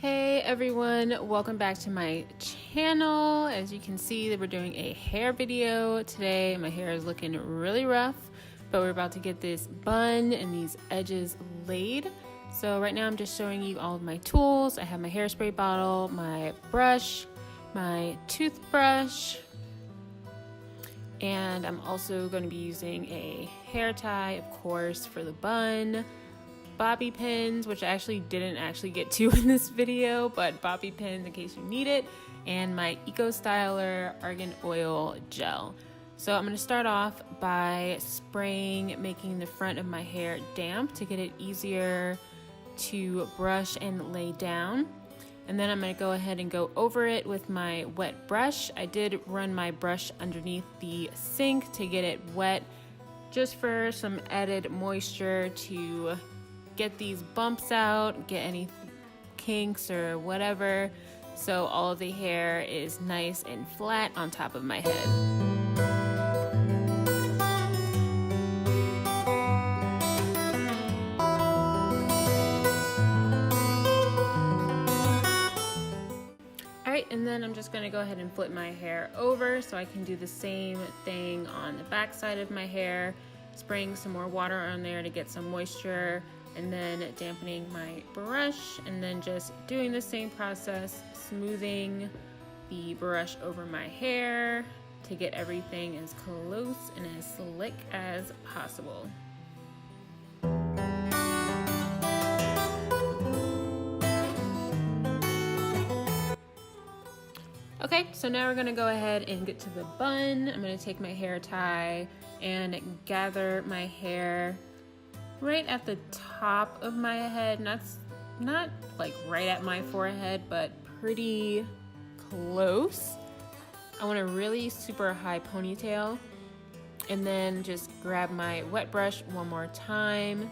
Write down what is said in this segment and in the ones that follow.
Hey everyone, welcome back to my channel. As you can see, that we're doing a hair video today. My hair is looking really rough, but we're about to get this bun and these edges laid. So right now I'm just showing you all of my tools. I have my hairspray bottle, my brush, my toothbrush, and I'm also going to be using a hair tie, of course, for the bun. Bobby pins, which I actually didn't get to in this video, but bobby pins in case you need it, and my Eco Styler Argan Oil Gel. So I'm going to start off by spraying, making the front of my hair damp to get it easier to brush and lay down. And then I'm going to go ahead and go over it with my wet brush. I did run my brush underneath the sink to get it wet, just for some added moisture to get these bumps out, get any kinks or whatever, so all of the hair is nice and flat on top of my head. Alright, and then I'm just going to go ahead and flip my hair over so I can do the same thing on the back side of my hair, spraying some more water on there to get some moisture, and then dampening my brush, and then just doing the same process, smoothing the brush over my hair to get everything as close and as slick as possible. Okay, so now we're gonna go ahead and get to the bun. I'm gonna take my hair tie and gather my hair right at the top of my head, not like right at my forehead, but pretty close. I want a really super high ponytail, and then just grab my wet brush one more time,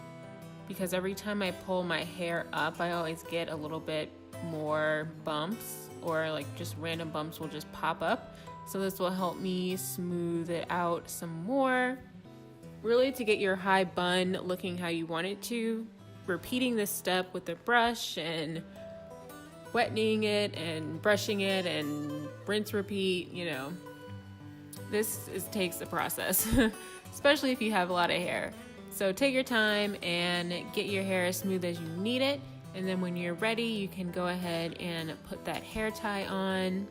because every time I pull my hair up, I always get a little bit more bumps, or like just random bumps will just pop up. So this will help me smooth it out some more. Really, to get your high bun looking how you want it to, repeating this step with the brush and wetting it and brushing it and rinse repeat, you know, takes a process, especially if you have a lot of hair. So take your time and get your hair as smooth as you need it, and then when you're ready, you can go ahead and put that hair tie on.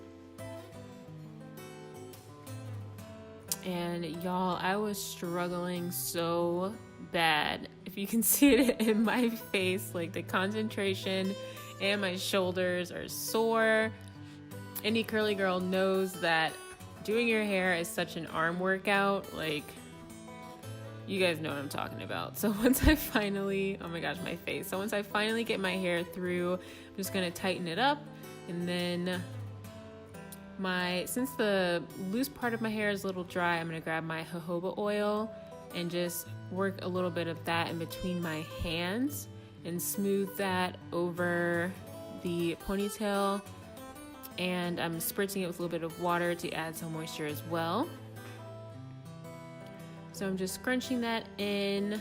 And y'all, I was struggling so bad. If you can see it in my face, like the concentration and my shoulders are sore. Any curly girl knows that doing your hair is such an arm workout. Like, you guys know what I'm talking about. So once I finally, oh my gosh, my face. So once I finally get my hair through, I'm just gonna tighten it up, and then since the loose part of my hair is a little dry, I'm gonna grab my jojoba oil and just work a little bit of that in between my hands and smooth that over the ponytail. And I'm spritzing it with a little bit of water to add some moisture as well. So I'm just scrunching that in,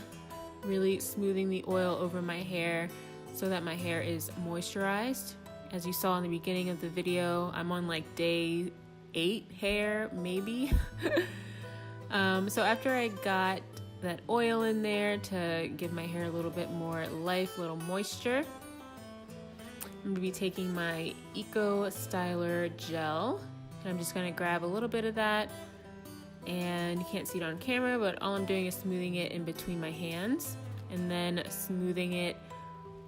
really smoothing the oil over my hair so that my hair is moisturized. As you saw in the beginning of the video, I'm on like day 8 hair, maybe. So after I got that oil in there to give my hair a little bit more life, a little moisture, I'm gonna be taking my Eco Styler Gel, and I'm just gonna grab a little bit of that, and you can't see it on camera, but all I'm doing is smoothing it in between my hands, and then smoothing it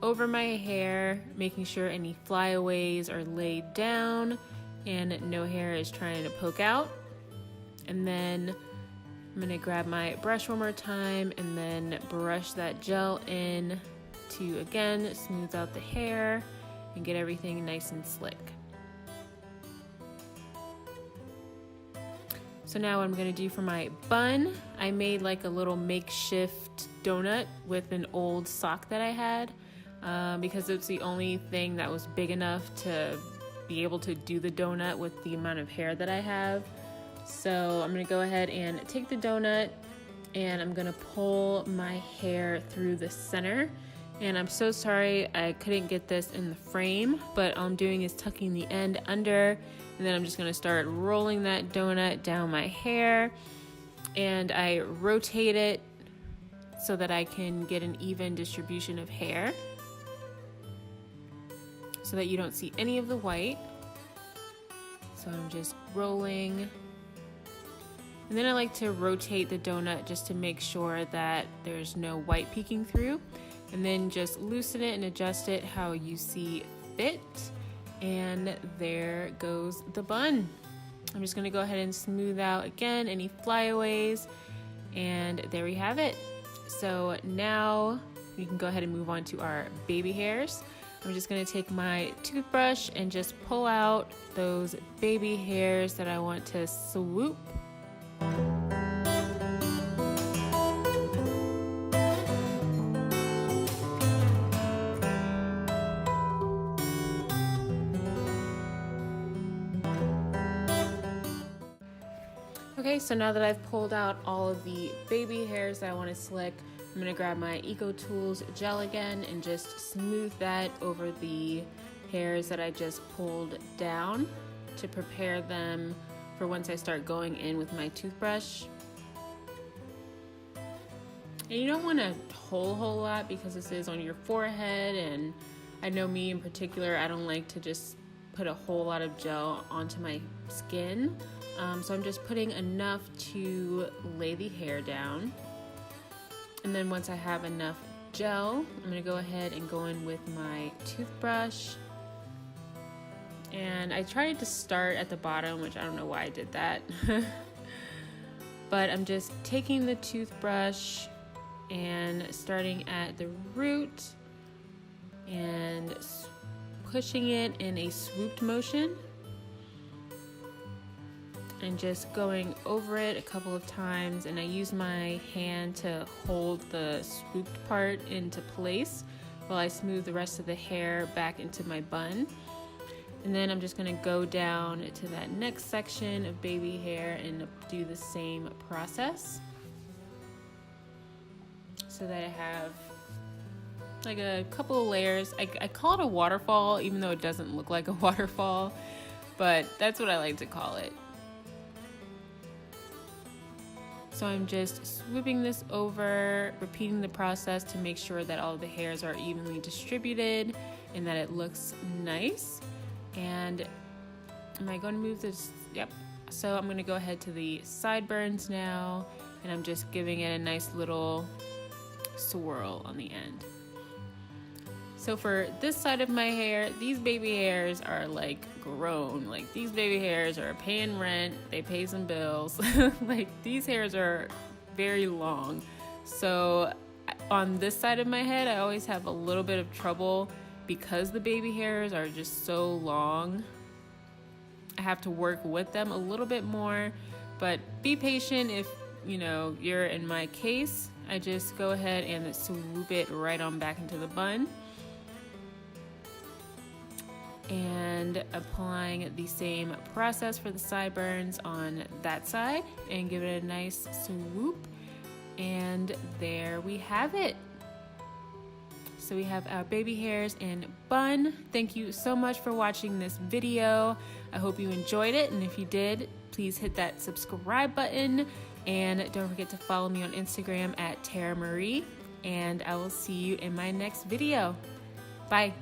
over my hair, making sure any flyaways are laid down and no hair is trying to poke out. And then I'm gonna grab my brush one more time and then brush that gel in to, again, smooth out the hair and get everything nice and slick. So now what I'm gonna do for my bun, I made like a little makeshift donut with an old sock that I had. Because it's the only thing that was big enough to be able to do the donut with the amount of hair that I have. So I'm gonna go ahead and take the donut, and I'm gonna pull my hair through the center And I'm so sorry I couldn't get this in the frame, but all I'm doing is tucking the end under, and then I'm just gonna start rolling that donut down my hair, and I rotate it so that I can get an even distribution of hair so that you don't see any of the white. So I'm just rolling. And then I like to rotate the donut just to make sure that there's no white peeking through. And then just loosen it and adjust it how you see fit. And there goes the bun. I'm just gonna go ahead and smooth out again any flyaways. And there we have it. So now we can go ahead and move on to our baby hairs. I'm just gonna take my toothbrush and just pull out those baby hairs that I want to swoop. Okay, so now that I've pulled out all of the baby hairs that I want to slick, I'm going to grab my Eco Tools gel again and just smooth that over the hairs that I just pulled down to prepare them for once I start going in with my toothbrush. And you don't want a whole lot because this is on your forehead, and I know me in particular, I don't like to just put a whole lot of gel onto my skin. So I'm just putting enough to lay the hair down. And then once I have enough gel, I'm gonna go ahead and go in with my toothbrush. And I tried to start at the bottom, which I don't know why I did that. But I'm just taking the toothbrush and starting at the root and pushing it in a swooped motion. And just going over it a couple of times, and I use my hand to hold the swooped part into place while I smooth the rest of the hair back into my bun. And then I'm just gonna go down to that next section of baby hair and do the same process so that I have like a couple of layers. I call it a waterfall, even though it doesn't look like a waterfall, but that's what I like to call it. So I'm just swooping this over, repeating the process to make sure that all the hairs are evenly distributed and that it looks nice. And am I going to move this? Yep. So I'm going to go ahead to the sideburns now, and I'm just giving it a nice little swirl on the end. So for this side of my hair, these baby hairs are like grown. Like these baby hairs are paying rent, they pay some bills. Like these hairs are very long. So on this side of my head, I always have a little bit of trouble because the baby hairs are just so long. I have to work with them a little bit more, but be patient if you're in my case. I just go ahead and swoop it right on back into the bun. And applying the same process for the sideburns on that side and give it a nice swoop. And there we have it. So we have our baby hairs and bun. Thank you so much for watching this video. I hope you enjoyed it, and if you did, please hit that subscribe button, and don't forget to follow me on Instagram at Tara Marie, and I will see you in my next video. Bye.